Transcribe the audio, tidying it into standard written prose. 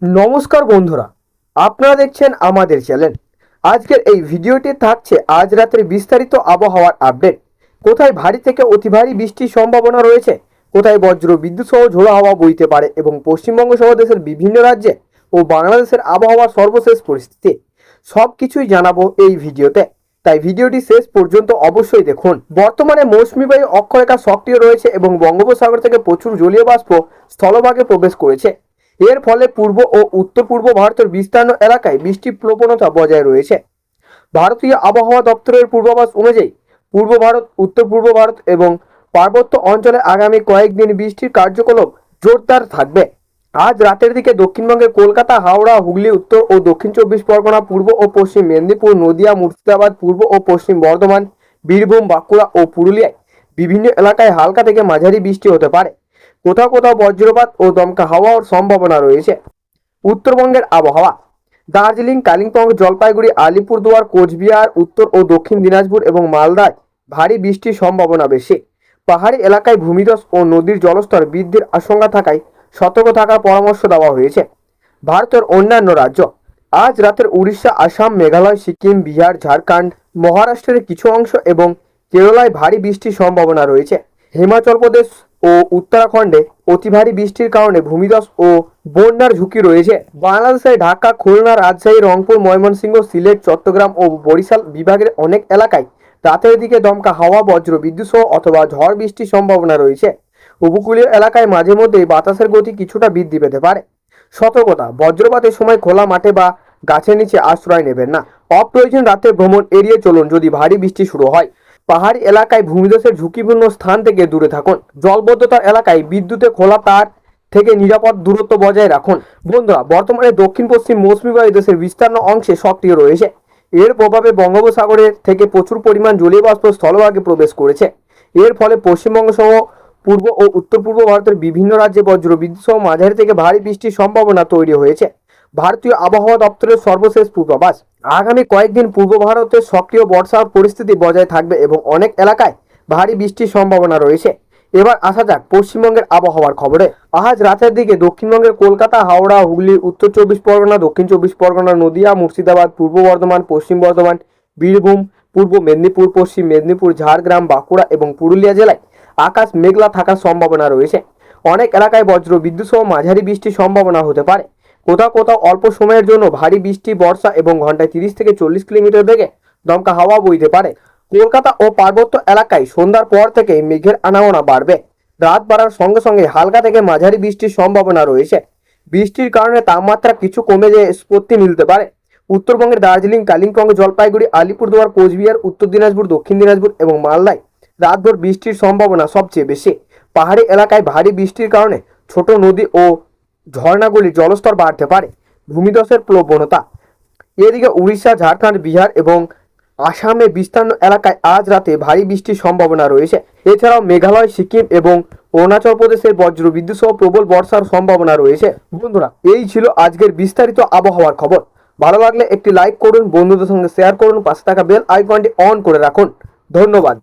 নমস্কার বন্ধুরা, আপনারা দেখছেন আমাদের চ্যানেল। আজকের এই ভিডিওতে থাকছে আজ রাতের বিস্তারিত আবহাওয়ার আপডেট। কোথায় ভারী থেকে অতি ভারী বৃষ্টির সম্ভাবনা রয়েছে, কোথায় বজ্র বিদ্যুৎ সহ ঝোড়ো হাওয়া বইতে পারে এবং পশ্চিমবঙ্গ সহ দেশের বিভিন্ন রাজ্যে ও বাংলাদেশের আবহাওয়ার সর্বশেষ পরিস্থিতি সব কিছুই জানাবো এই ভিডিওতে। তাই ভিডিওটি শেষ পর্যন্ত অবশ্যই দেখুন। বর্তমানে মৌসুমী বায়ু অক্ষরেখা সক্রিয় রয়েছে এবং বঙ্গোপসাগর থেকে প্রচুর জলীয় বাষ্প স্থলভাগে প্রবেশ করেছে। এর ফলে পূর্ব ও উত্তর পূর্ব ভারতের বিস্তীর্ণ এলাকায় বৃষ্টির প্রবণতা বজায় রয়েছে। ভারতীয় আবহাওয়া দপ্তরের পূর্বাভাস অনুযায়ী পূর্ব ভারত, উত্তর পূর্ব ভারত এবং পার্বত্য অঞ্চলে আগামী কয়েকদিন বৃষ্টির কার্যকলাপ জোরদার থাকবে। আজ রাতের দিকে দক্ষিণবঙ্গের কলকাতা, হাওড়া, হুগলি, উত্তর ও দক্ষিণ চব্বিশ পরগনা, পূর্ব ও পশ্চিম মেদিনীপুর, নদিয়া, মুর্শিদাবাদ, পূর্ব ও পশ্চিম বর্ধমান, বীরভূম, বাঁকুড়া ও পুরুলিয়ায় বিভিন্ন এলাকায় হালকা থেকে মাঝারি বৃষ্টি হতে পারে। কোথাও কোথাও বজ্রপাত ও দমকা হাওয়ার সম্ভাবনা রয়েছে। উত্তরবঙ্গের আবহাওয়া: দার্জিলিং, কালিম্পং, জলপাইগুড়ি, আলিপুরদুয়ার, কোচবিহার, উত্তর ও দক্ষিণ দিনাজপুর এবং মালদায় ভারী বৃষ্টির সম্ভাবনা বেশি। পাহাড়ি এলাকায় ভূমিধস ও নদীর জলস্তর বৃদ্ধির আশঙ্কা থাকায় সতর্ক থাকার পরামর্শ দেওয়া হয়েছে। ভারতের অন্যান্য রাজ্য: আজ রাতের উড়িষ্যা, আসাম, মেঘালয়, সিকিম, বিহার, ঝাড়খণ্ড, মহারাষ্ট্রের কিছু অংশ এবং কেরালায় ভারী বৃষ্টির সম্ভাবনা রয়েছে। হিমাচল প্রদেশ ও উত্তরাখণ্ডে অতি ভারী বৃষ্টির কারণে ভূমিধস ও বন্যার ঝুঁকি রয়েছে। বাংলাদেশের ঢাকা, খুলনা, রাজশাহী, রংপুর, ময়মনসিংহ, সিলেট, চট্টগ্রাম ও বরিশাল বিভাগের অনেক এলাকায় রাতের দিকে দমকা হাওয়া, বজ্র বিদ্যুৎ সহ অথবা ঝড় বৃষ্টির সম্ভাবনা রয়েছে। উপকূলীয় এলাকায় মাঝে মধ্যে বাতাসের গতি কিছুটা বৃদ্ধি পেতে পারে। সতর্কতা: বজ্রপাতের সময় খোলা মাঠে বা গাছের নিচে আশ্রয় নেবেন না। অপ্রয়োজন রাতে ভ্রমণ এড়িয়ে চলুন যদি ভারী বৃষ্টি শুরু হয়। পাহাড়ি এলাকায় ভূমিধসের ঝুঁকিপূর্ণ স্থান থেকে দূরে থাকুন। জলবদ্ধতার এলাকায় বিদ্যুতে খোলা তার থেকে নিরাপদ দূরত্ব বজায় রাখুন। বন্ধুরা, বর্তমানে দক্ষিণ পশ্চিম মৌসুমী বায়ু দেশের বিস্তীর্ণ অংশে সক্রিয় রয়েছে। এর প্রভাবে বঙ্গোপসাগরের থেকে প্রচুর পরিমাণ জলীয় বাষ্প স্থলভাগে প্রবেশ করেছে। এর ফলে পশ্চিমবঙ্গ সহ পূর্ব ও উত্তর পূর্ব ভারতের বিভিন্ন রাজ্যে বজ্র বিদ্যুৎ সহ মাঝারি থেকে ভারী বৃষ্টির সম্ভাবনা তৈরি হয়েছে। ভারতীয় আবহাওয়া দপ্তরের সর্বশেষ পূর্বাভাস: আগামী কয়েকদিন পূর্ব ভারতে সক্রিয় বর্ষার পরিস্থিতি বজায় থাকবে এবং অনেক এলাকায় ভারী বৃষ্টির সম্ভাবনা রয়েছে। এবার আসা যাক পশ্চিমবঙ্গের আবহাওয়ার খবরে। আজ রাতের দিকে দক্ষিণবঙ্গের কলকাতা, হাওড়া, হুগলি, উত্তর চব্বিশ পরগনা, দক্ষিণ চব্বিশ পরগনা, নদিয়া, মুর্শিদাবাদ, পূর্ব বর্ধমান, পশ্চিম বর্ধমান, বীরভূম, পূর্ব মেদিনীপুর, পশ্চিম মেদিনীপুর, ঝাড়গ্রাম, বাঁকুড়া এবং পুরুলিয়া জেলায় আকাশ মেঘলা থাকার সম্ভাবনা রয়েছে। অনেক এলাকায় বজ্র বিদ্যুৎ সহ মাঝারি বৃষ্টির সম্ভাবনা হতে পারে। কোথাও কোথাও অল্প সময়ের জন্য ভারী বৃষ্টি, বর্ষা এবং ঘন্টায় 30 থেকে 40 কিলোমিটার বেগে দমকা হাওয়া বইতে পারে। কলকাতা ও পার্বত্য এলাকায় সন্ধ্যার পর থেকে মেঘের আনাগোনা বাড়বে। রাত বাড়ার সঙ্গে সঙ্গে হালকা থেকে মাঝারি বৃষ্টির সম্ভাবনা রয়েছে। বৃষ্টির কারণে তাপমাত্রা কিছু কমে যেয়ে স্বস্তি মিলতে পারে। উত্তরবঙ্গের দার্জিলিং, কালিম্পং, জলপাইগুড়ি, আলিপুরদুয়ার, কোচবিহার, উত্তর দিনাজপুর, দক্ষিণ দিনাজপুর এবং মালদায় রাতভর বৃষ্টির সম্ভাবনা সবচেয়ে বেশি। পাহাড়ি এলাকায় ভারী বৃষ্টির কারণে ছোট নদী ও ঝর্ণাগুলির জলস্তর বাড়তে পারে। ভূমিধসের প্রবণতা: এদিকে উড়িষ্যা, ঝাড়খণ্ড, বিহার এবং আসামে বিস্তীর্ণ এলাকায় আজ রাতে ভারী বৃষ্টির সম্ভাবনা রয়েছে। এছাড়াও মেঘালয়, সিকিম এবং অরুণাচল প্রদেশের বজ্র বিদ্যুৎ সহ প্রবল বর্ষার সম্ভাবনা রয়েছে। বন্ধুরা, এই ছিল আজকের বিস্তারিত আবহাওয়ার খবর। ভালো লাগলে একটি লাইক করুন, বন্ধুদের সঙ্গে শেয়ার করুন, পাশে থাকা বেল আইকনটি অন করে রাখুন। ধন্যবাদ।